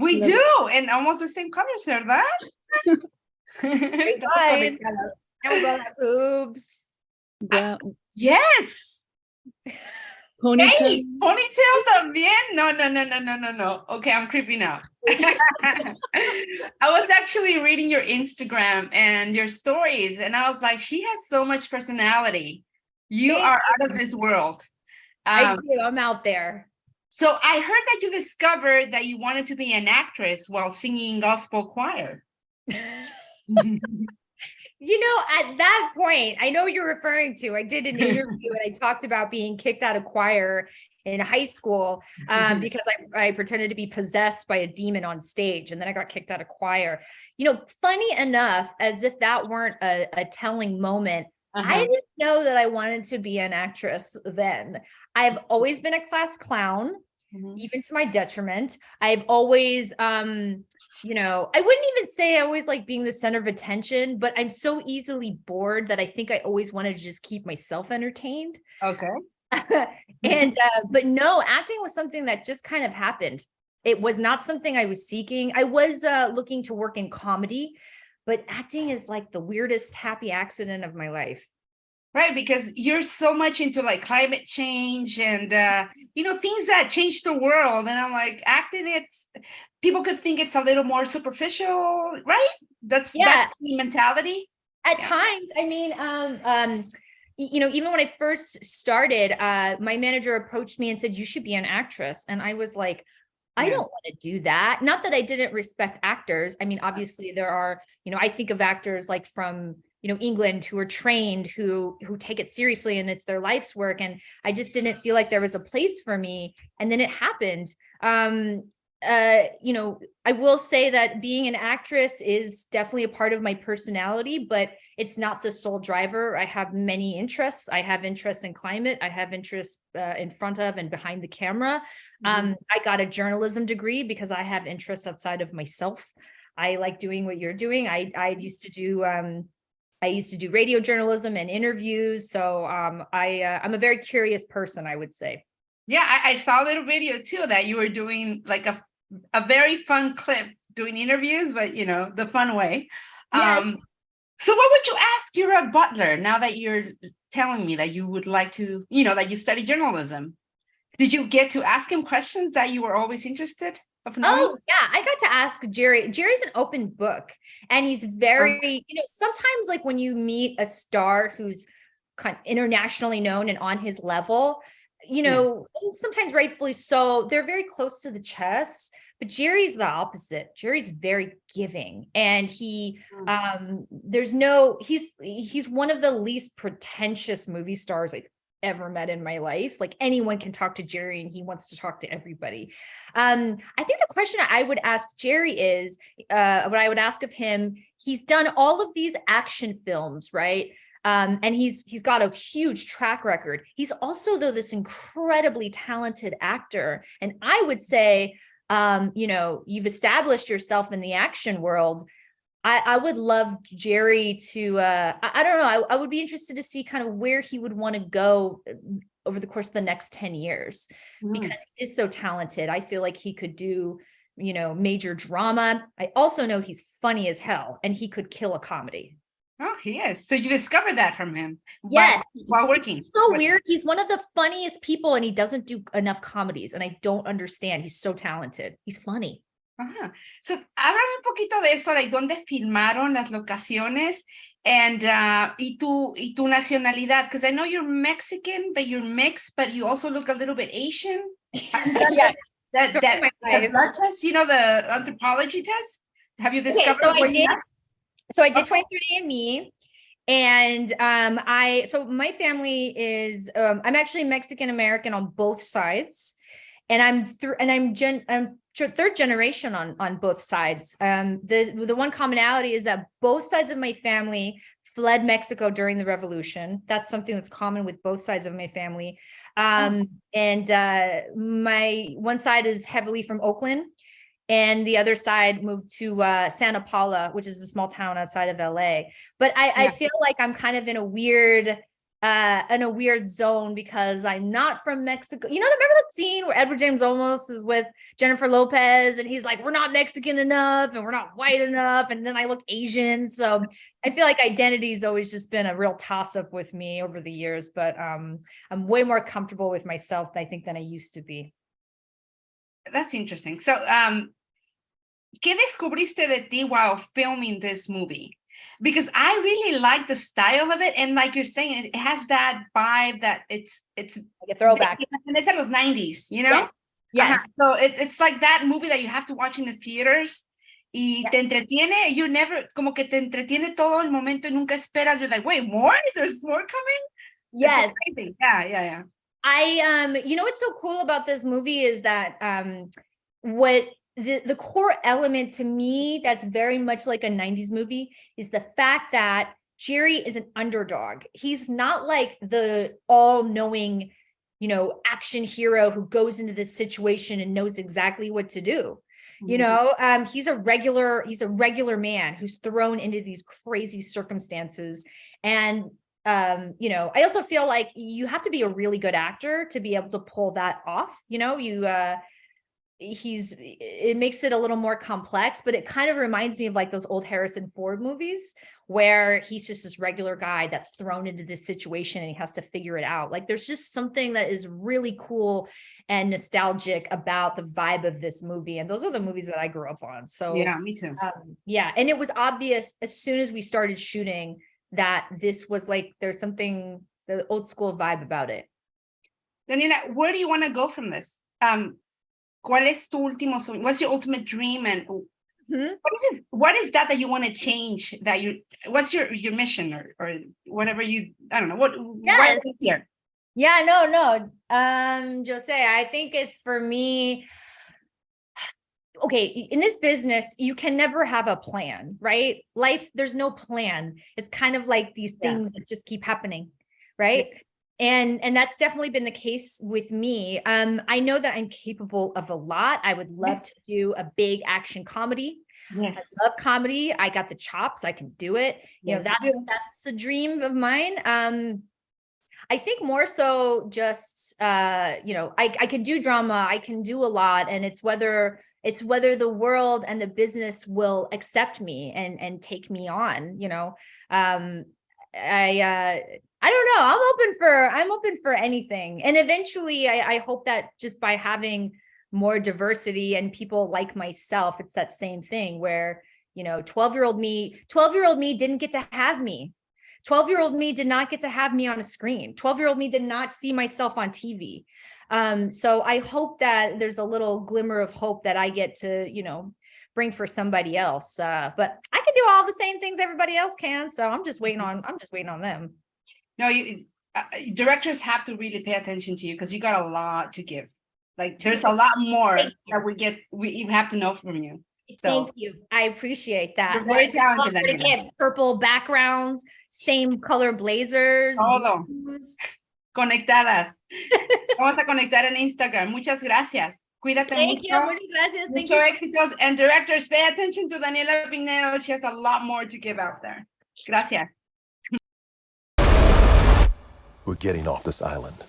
We do, and almost the same colors, ¿verdad? Fine. And we both have boobs. Yes. Ponytail. Hey, ponytail también. No. Okay, I'm creeping out. I was actually reading your Instagram and your stories, and I was like, she has so much personality. You are out of this world. I do. I'm out there. So I heard that you discovered that you wanted to be an actress while singing gospel choir. You know, at that point, I know what you're referring to. I did an interview and I talked about being kicked out of choir in high school because I pretended to be possessed by a demon on stage, and then I got kicked out of choir. You know, funny enough, as if that weren't a telling moment, I didn't know that I wanted to be an actress then. I've always been a class clown, even to my detriment. I've always, you know, I wouldn't even say I always like being the center of attention, but I'm so easily bored that I think I always wanted to just keep myself entertained. Okay. And, but no, acting was something that just kind of happened. It was not something I was seeking. I was looking to work in comedy, but acting is like the weirdest happy accident of my life. Right, because you're so much into like climate change and you know, things that change the world. And I'm like, acting, it's people could think it's a little more superficial, right? That's the mentality. At times, I mean, you know, even when I first started, my manager approached me and said, you should be an actress. And I was like, I don't want to do that. Not that I didn't respect actors. I mean, obviously there are, you know, I think of actors like from, you know, England who are trained, who take it seriously and it's their life's work. And I just didn't feel like there was a place for me. And then it happened. You know, I will say that being an actress is definitely a part of my personality, but it's not the sole driver. I have many interests. I have interests in climate. I have interests in front of and behind the camera. I got a journalism degree because I have interests outside of myself. I like doing what you're doing. I used to do radio journalism and interviews. So I'm a very curious person, I would say. Yeah, I saw a little video too that you were doing like a very fun clip doing interviews, but you know, the fun way. So what would you ask Gerard Butler now that you're telling me that you would like to, you know, that you study journalism? Did you get to ask him questions that you were always interested of knowing? Oh yeah, I got to ask Jerry. Jerry's an open book, and he's very, you know, sometimes like when you meet a star who's kind of internationally known and on his level, you know, sometimes rightfully so, they're very close to the chest. But Jerry's the opposite. Jerry's very giving, and he he's one of the least pretentious movie stars I've ever met in my life. Like anyone can talk to Jerry and he wants to talk to everybody. I think the question I would ask Jerry is what I would ask of him. He's done all of these action films, right? And he's got a huge track record. He's also, though, this incredibly talented actor. And I would say, you know, you've established yourself in the action world. I would love Jerry to, I don't know, I would be interested to see kind of where he would want to go over the course of the next 10 years, because he is so talented. I feel like he could do, you know, major drama. I also know he's funny as hell and he could kill a comedy. Oh, he is. So you discovered that from him? Yes. While working. It's so weird. He's one of the funniest people and he doesn't do enough comedies. And I don't understand. He's so talented. He's funny. So, háblame un poquito de eso, like, ¿dónde filmaron las locaciones and y tu nacionalidad? Because I know you're Mexican, but you're mixed, but you also look a little bit Asian. That blood test, you know, the anthropology test. Have you discovered? So I did 23andMe, and so my family is I'm actually Mexican American on both sides, and I'm third generation on both sides. The one commonality is that both sides of my family fled Mexico during the revolution. That's something that's common with both sides of my family. And my one side is heavily from Oakland, and the other side moved to Santa Paula, which is a small town outside of LA. But I feel like I'm kind of in a weird in a weird zone because I'm not from Mexico. You know, remember that scene where Edward James Olmos is with Jennifer Lopez and he's like, we're not Mexican enough and we're not white enough. And then I look Asian. So I feel like identity's always just been a real toss up with me over the years, but I'm way more comfortable with myself, I think, than I used to be. That's interesting. So, ¿qué descubriste de ti while filming this movie? Because I really like the style of it, and like you're saying, it has that vibe that it's like a throwback. And it's at los 90s, you know? Yes. So it's like that movie that you have to watch in the theaters. Y te entretiene, you never, como que te entretiene todo el momento y nunca esperas. You're like, wait, more? There's more coming? Yes. It's amazing. Yeah. You know what's so cool about this movie is that what the core element to me that's very much like a 90s movie is the fact that Jerry is an underdog. He's not like the all-knowing, you know, action hero who goes into this situation and knows exactly what to do. You know, he's a regular man who's thrown into these crazy circumstances. And you know, I also feel like you have to be a really good actor to be able to pull that off. You know, it makes it a little more complex, but it kind of reminds me of like those old Harrison Ford movies where he's just this regular guy that's thrown into this situation and he has to figure it out. Like there's just something that is really cool and nostalgic about the vibe of this movie. And those are the movies that I grew up on. So yeah, me too. And it was obvious as soon as we started shooting that this was like, there's something, the old school vibe about it. Daniela, where do you want to go from this? ¿Cuál es tu último sueño? What's your ultimate dream? And what is that you want to change? What's your mission or whatever I don't know. Why is it here? Yeah, no. Jose, I think it's for me. Okay, in this business, you can never have a plan, right? Life, there's no plan. It's kind of like these things that just keep happening, right? Yeah. And that's definitely been the case with me. I know that I'm capable of a lot. I would love to do a big action comedy. Yes. I love comedy. I got the chops. I can do it. You know, that's a dream of mine. I think more so just, you know, I can do drama. I can do a lot. And it's whether the world and the business will accept me and take me on, you know. I don't know. I'm open for anything. And eventually I hope that just by having more diversity and people like myself, it's that same thing where, you know, 12-year-old me didn't get to have me. 12-year-old me did not get to have me on a screen. 12-year-old me did not see myself on TV. So I hope that there's a little glimmer of hope that I get to, you know, bring for somebody else. But I can do all the same things everybody else can. So I'm just waiting on them. No, directors have to really pay attention to you because you got a lot to give. Like there's a lot more that we have to know from you. So, thank you. I apprect that. You're very talented. They have purple backgrounds, same color blazers. Todo. Conectadas. Vamos a conectar en Instagram. Muchas gracias. Cuídate Thank mucho. You. Muchas gracias. Mucho éxitos. And directors, pay attention to Daniella Pineda. She has a lot more to give out there. Gracias. We're getting off this island.